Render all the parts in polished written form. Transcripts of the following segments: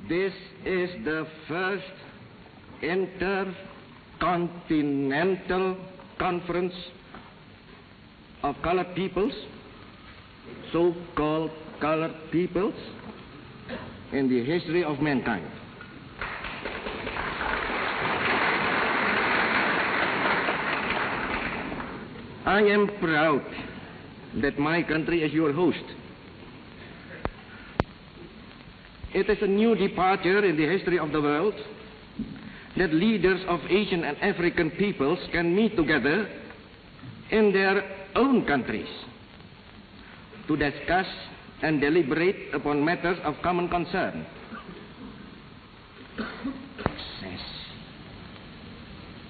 This is the first intercontinental conference of colored peoples, so-called colored peoples, in the history of mankind. I am proud that my country is your host. It is a new departure in the history of the world that leaders of Asian and African peoples can meet together in their own countries to discuss and deliberate upon matters of common concern. Success.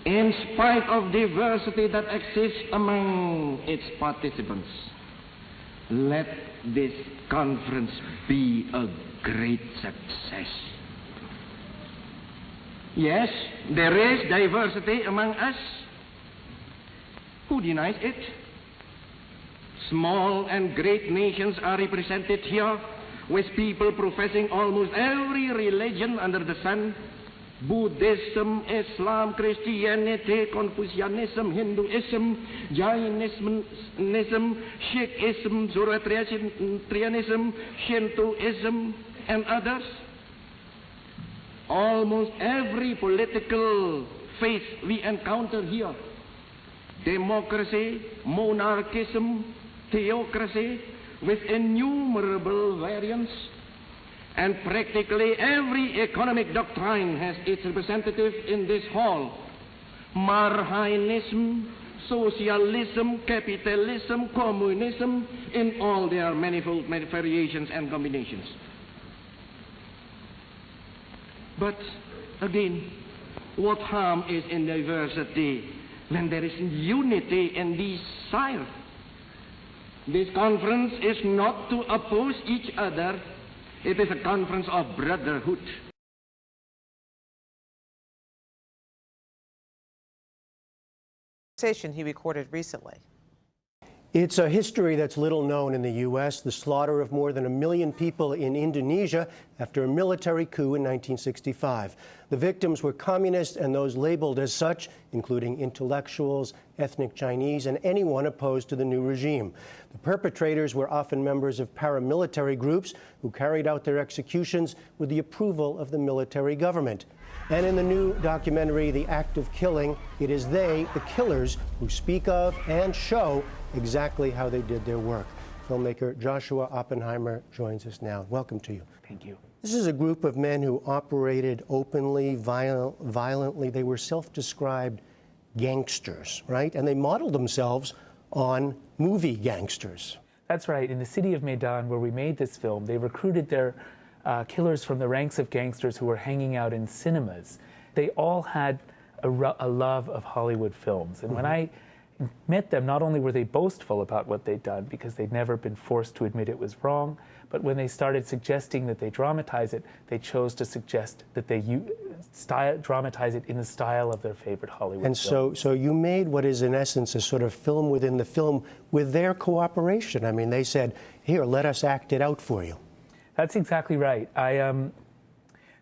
In spite of diversity that exists among its participants, let this conference be a great success. Yes, there is diversity among us. Who denies it? Small and great nations are represented here with people professing almost every religion under the sun. Buddhism, Islam, Christianity, Confucianism, Hinduism, Jainism, Sikhism, Zoroastrianism, Shintoism, and others. Almost every political faith we encounter here, democracy, monarchism, theocracy, with innumerable variants, and practically every economic doctrine has its representative in this hall. Marxism, socialism, capitalism, communism, in all their manifold variations and combinations. But again, what harm is in diversity when there is unity in desire? This conference is not to oppose each other. It is a conference of brotherhood. He recorded recently. It's a history that's little known in the U.S., the slaughter of more than 1 million people in Indonesia after a military coup in 1965. The victims were communists and those labeled as such, including intellectuals, ethnic Chinese, and anyone opposed to the new regime. The perpetrators were often members of paramilitary groups who carried out their executions with the approval of the military government. And in the new documentary, The Act of Killing, it is they, the killers, who speak of and show exactly how they did their work. Filmmaker Joshua Oppenheimer joins us now. Welcome to you. Thank you. This is a group of men who operated openly, violently. They were self-described gangsters, right? And they modeled themselves on movie gangsters. That's right. In the city of Medan, where we made this film, they recruited their killers from the ranks of gangsters who were hanging out in cinemas. They all had a love of Hollywood films. And when I met them, not only were they boastful about what they'd done because they'd never been forced to admit it was wrong, but when they started suggesting that they dramatize it, they chose to suggest that they dramatize it in the style of their favorite Hollywood and film. So you made what is in essence a sort of film within the film with their cooperation. I mean, they said, here, let us act it out for you. That's exactly right. I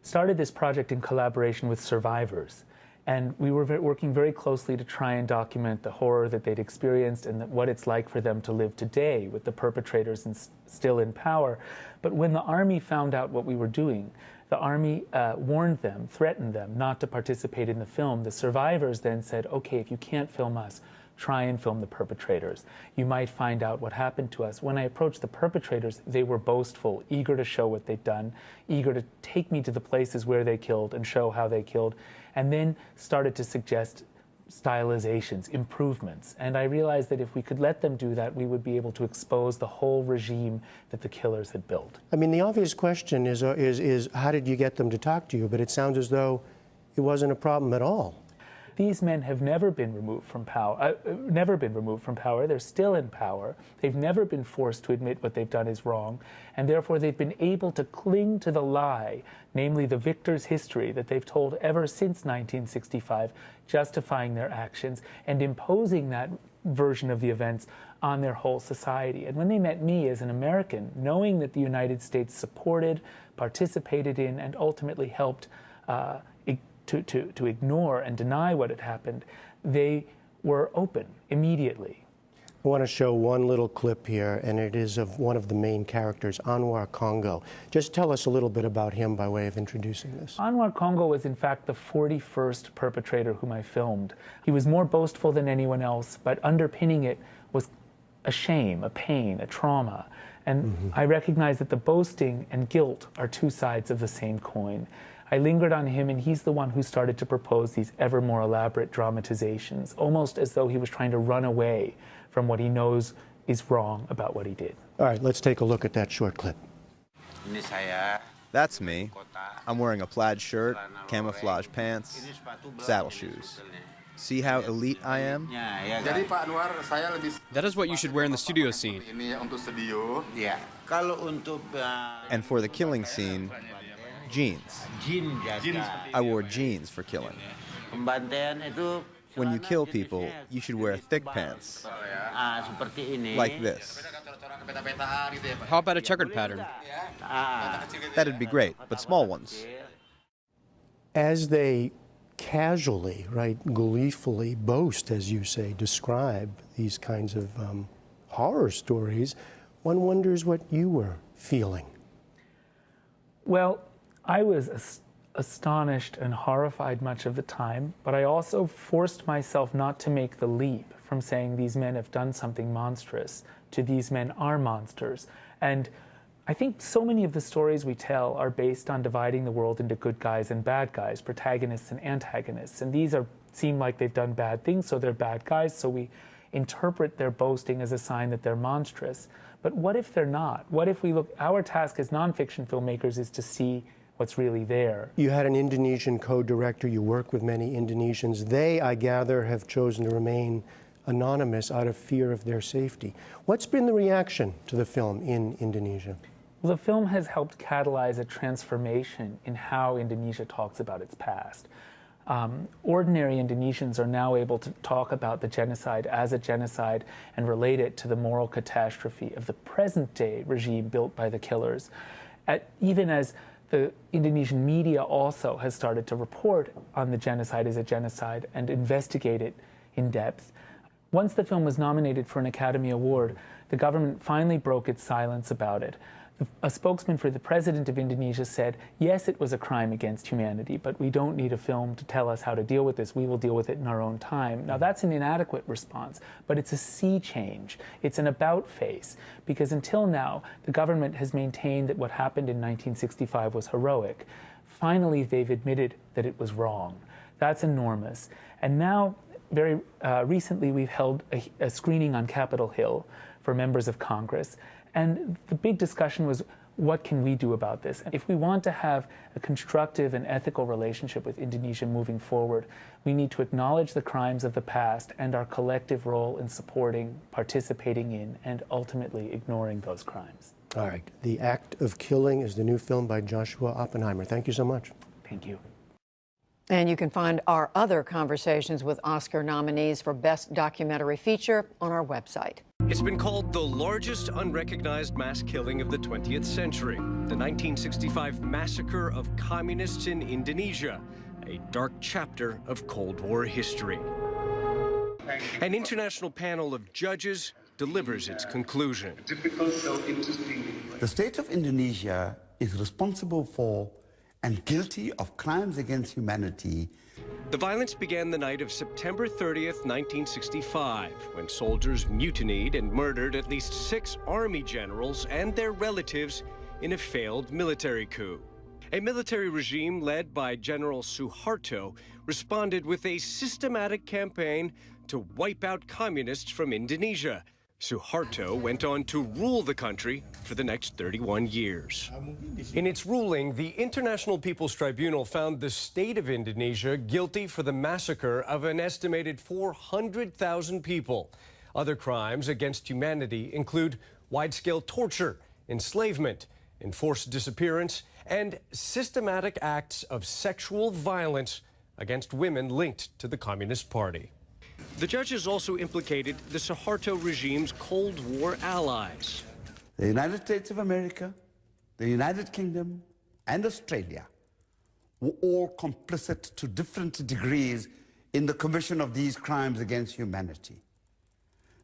started this project in collaboration with survivors. And we were working very closely to try and document the horror that they'd experienced and what it's like for them to live today with the perpetrators still in power. But when the army found out what we were doing, the army warned them, threatened them not to participate in the film. The survivors then said, okay, if you can't film us, try and film the perpetrators. You might find out what happened to us. When I approached the perpetrators, they were boastful, eager to show what they'd done, eager to take me to the places where they killed and show how they killed, and then started to suggest stylizations, improvements. And I realized that if we could let them do that, we would be able to expose the whole regime that the killers had built. I mean, the obvious question is how did you get them to talk to you? But it sounds as though it wasn't a problem at all. These men have never been removed from power. They're still in power. They've never been forced to admit what they've done is wrong, and therefore they've been able to cling to the lie, namely the victor's history that they've told ever since 1965, justifying their actions and imposing that version of the events on their whole society. And when they met me as an American, knowing that the United States supported, participated in, and ultimately helped to ignore and deny what had happened, they were open immediately. I want to show one little clip here, and it is of one of the main characters, Anwar Congo. Just tell us a little bit about him by way of introducing this. Anwar Congo was in fact the 41st perpetrator whom I filmed. He was more boastful than anyone else, but underpinning it was a shame, a pain, a trauma. And I recognize that the boasting and guilt are two sides of the same coin. I lingered on him, and he's the one who started to propose these ever more elaborate dramatizations, almost as though he was trying to run away from what he knows is wrong about what he did. All right, let's take a look at that short clip. That's me. I'm wearing a plaid shirt, camouflage pants, saddle shoes. See how elite I am? That is what you should wear in the studio scene. And for the killing scene, jeans. I wore jeans for killing. When you kill people, you should wear thick pants. Like this. How about a checkered pattern? That'd be great, but small ones. As they casually, right, gleefully boast, as you say, describe these kinds of horror stories, one wonders what you were feeling. Well, I was astonished and horrified much of the time, but I also forced myself not to make the leap from saying these men have done something monstrous to these men are monsters. And I think so many of the stories we tell are based on dividing the world into good guys and bad guys, protagonists and antagonists. And these seem like they've done bad things, so they're bad guys, so we interpret their boasting as a sign that they're monstrous. But what if they're not? What if we look, our task as nonfiction filmmakers is to see what's really there. You had an Indonesian co-director, you work with many Indonesians. They, I gather, have chosen to remain anonymous out of fear of their safety. What's been the reaction to the film in Indonesia? Well, the film has helped catalyze a transformation in how Indonesia talks about its past. Ordinary Indonesians are now able to talk about the genocide as a genocide and relate it to the moral catastrophe of the present-day regime built by the killers. Even as the Indonesian media also has started to report on the genocide as a genocide and investigate it in depth. Once the film was nominated for an Academy Award, the government finally broke its silence about it. A spokesman for the president of Indonesia said, yes, it was a crime against humanity, but we don't need a film to tell us how to deal with this. We will deal with it in our own time. Now, that's an inadequate response, but it's a sea change. It's an about face, because until now, the government has maintained that what happened in 1965 was heroic. Finally, they've admitted that it was wrong. That's enormous. And now, very recently, we've held a screening on Capitol Hill for members of Congress. And the big discussion was, what can we do about this? If we want to have a constructive and ethical relationship with Indonesia moving forward, we need to acknowledge the crimes of the past and our collective role in supporting, participating in, and ultimately ignoring those crimes. All right. The Act of Killing is the new film by Joshua Oppenheimer. Thank you so much. Thank you. And you can find our other conversations with Oscar nominees for Best Documentary Feature on our website. It's been called the largest unrecognized mass killing of the 20th century, the 1965 massacre of communists in Indonesia, a dark chapter of Cold War history. An international panel of judges delivers its conclusion. The state of Indonesia is responsible for and guilty of crimes against humanity. The violence began the night of September 30th, 1965, when soldiers mutinied and murdered at least 6 army generals and their relatives in a failed military coup. A military regime led by General Suharto responded with a systematic campaign to wipe out communists from Indonesia. Suharto went on to rule the country for the next 31 years. In its ruling, the International People's Tribunal found the state of Indonesia guilty for the massacre of an estimated 400,000 people. Other crimes against humanity include wide-scale torture, enslavement, enforced disappearance, and systematic acts of sexual violence against women linked to the Communist Party. The judges also implicated the Suharto regime's Cold War allies. The United States of America, the United Kingdom, and Australia were all complicit to different degrees in the commission of these crimes against humanity.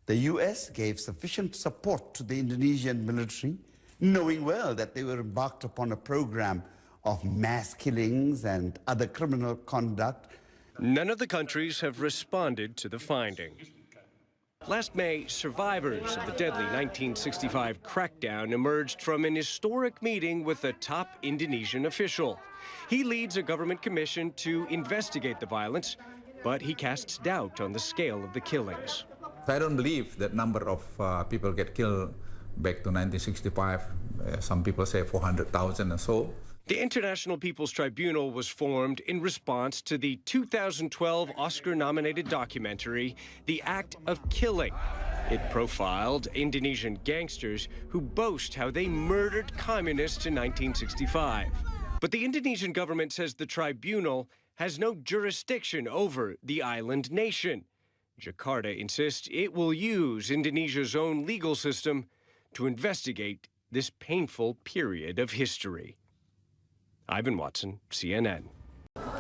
The US gave sufficient support to the Indonesian military, knowing well that they were embarked upon a program of mass killings and other criminal conduct. None of the countries have responded to the finding. Last May, survivors of the deadly 1965 crackdown emerged from an historic meeting with a top Indonesian official. He leads a government commission to investigate the violence, but he casts doubt on the scale of the killings. I don't believe that number of people get killed back to 1965. Some people say 400,000 or so. The International People's Tribunal was formed in response to the 2012 Oscar-nominated documentary, The Act of Killing. It profiled Indonesian gangsters who boast how they murdered communists in 1965. But the Indonesian government says the tribunal has no jurisdiction over the island nation. Jakarta insists it will use Indonesia's own legal system to investigate this painful period of history. Ivan Watson, CNN.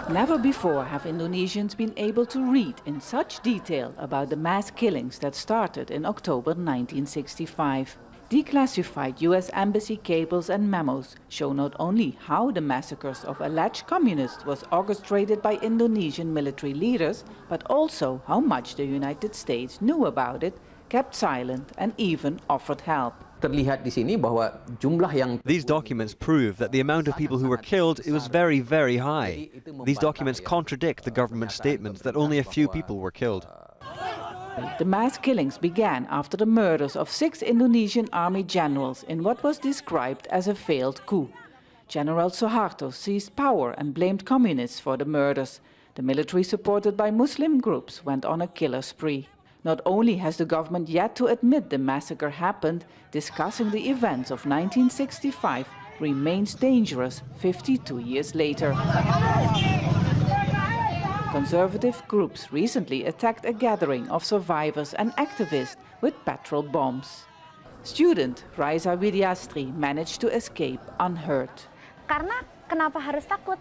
Never before have Indonesians been able to read in such detail about the mass killings that started in October 1965. Declassified US embassy cables and memos show not only how the massacres of alleged communists was orchestrated by Indonesian military leaders, but also how much the United States knew about it, kept silent, and even offered help. These documents prove that the amount of people who were killed was very, very high. These documents contradict the government statements that only a few people were killed. The mass killings began after the murders of 6 Indonesian army generals in what was described as a failed coup. General Soeharto seized power and blamed communists for the murders. The military, supported by Muslim groups, went on a killer spree. Not only has the government yet to admit the massacre happened, discussing the events of 1965 remains dangerous 52 years later. Conservative groups recently attacked a gathering of survivors and activists with petrol bombs. Student Raisa Widyastri managed to escape unhurt.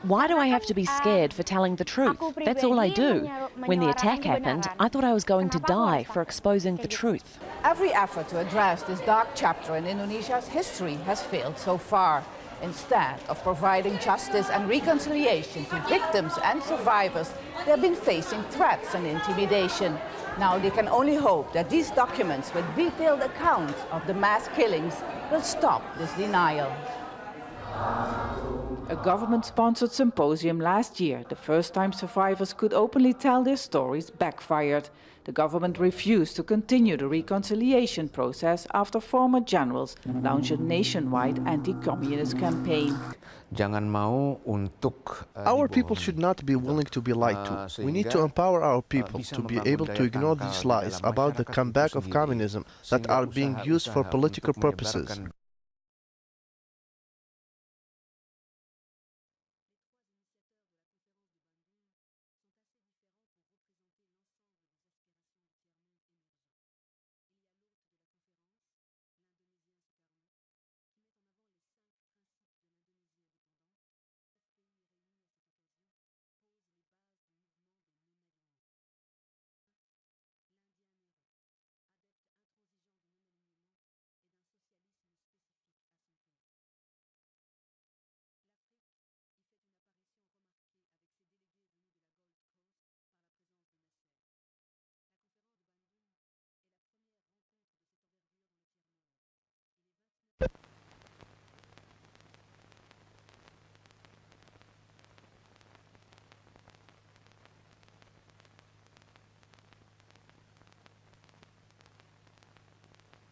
Why do I have to be scared for telling the truth? That's all I do. When the attack happened, I thought I was going to die for exposing the truth. Every effort to address this dark chapter in Indonesia's history has failed so far. Instead of providing justice and reconciliation to victims and survivors, they have been facing threats and intimidation. Now they can only hope that these documents with detailed accounts of the mass killings will stop this denial. A government-sponsored symposium last year, the first time survivors could openly tell their stories, backfired. The government refused to continue the reconciliation process after former generals launched a nationwide anti-communist campaign. Our people should not be willing to be lied to. We need to empower our people to be able to ignore these lies about the comeback of communism that are being used for political purposes.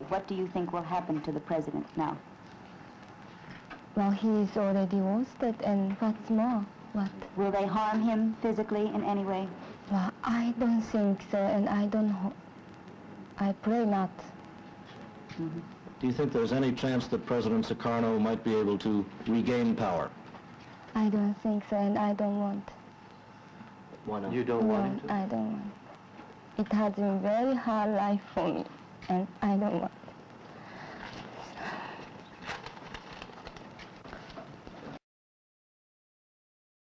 What do you think will happen to the president now? Well, he is already wounded, and what's more? What? Will they harm him physically in any way? Well, I don't think so, and I pray not. Mm-hmm. Do you think there's any chance that President Sukarno might be able to regain power? I don't think so, and I don't want. Why not? You don't want him to? I don't want. It has been a very hard life for me, and I don't want.